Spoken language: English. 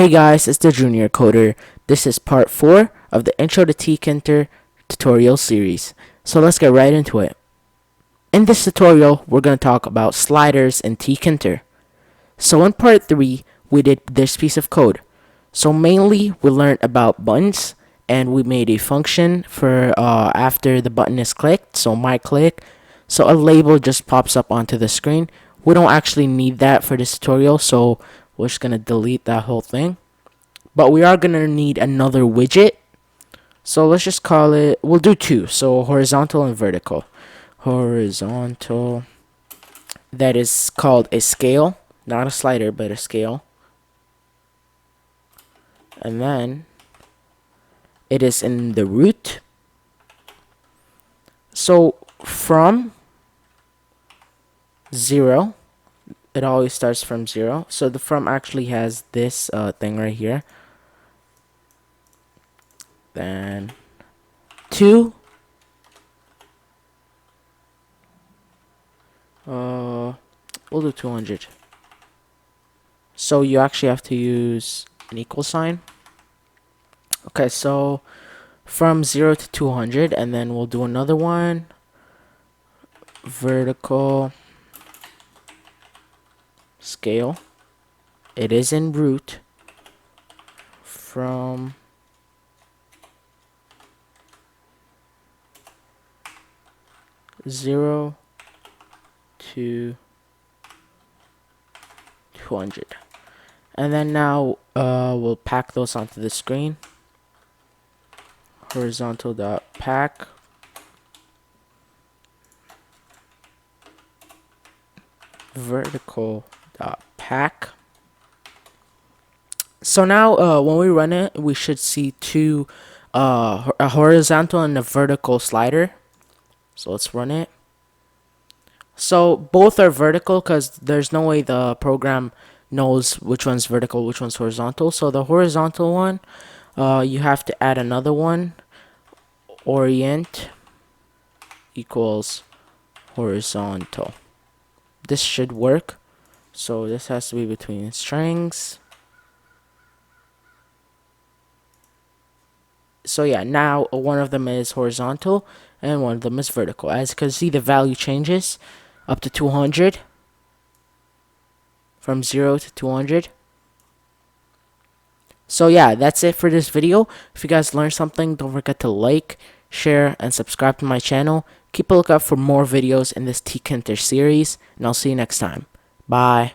Hey guys, it's the Junior Coder. This is part 4 of the Intro to TKinter tutorial series. So let's get right into it. In this tutorial, we're going to talk about sliders in TKinter. So in part 3, we did this piece of code. So mainly, we learned about buttons, and we made a function for after the button is clicked, so my click. So a label just pops up onto the screen. We don't actually need that for this tutorial, so we're just going to delete that whole thing. But we are going to need another widget. So let's just call it, we'll do two. So horizontal and vertical. Horizontal. That is called a scale. Not a slider, but a scale. And then it is in the root. So from 0, it always starts from 0. So the from actually has this thing right here. Then 2. We'll do 200. So you actually have to use an equal sign. Okay, so from 0 to 200, and then we'll do another one. Vertical scale. It is in root. From 0 to 200. And then now we'll pack those onto the screen. Horizontal dot pack. Vertical dot pack. So now when we run it, we should see two a horizontal and a vertical slider. So let's run it. So both are vertical because there's no way the program knows which one's vertical, which one's horizontal. So the horizontal one, you have to add another one. Orient equals horizontal. This should work. So this has to be between strings. So yeah, now one of them is horizontal and one of them is vertical. As you can see, the value changes up to 200. From 0 to 200. So yeah, that's it for this video. If you guys learned something, don't forget to like, share, and subscribe to my channel. Keep a lookout for more videos in this TKinter series, and I'll see you next time. Bye.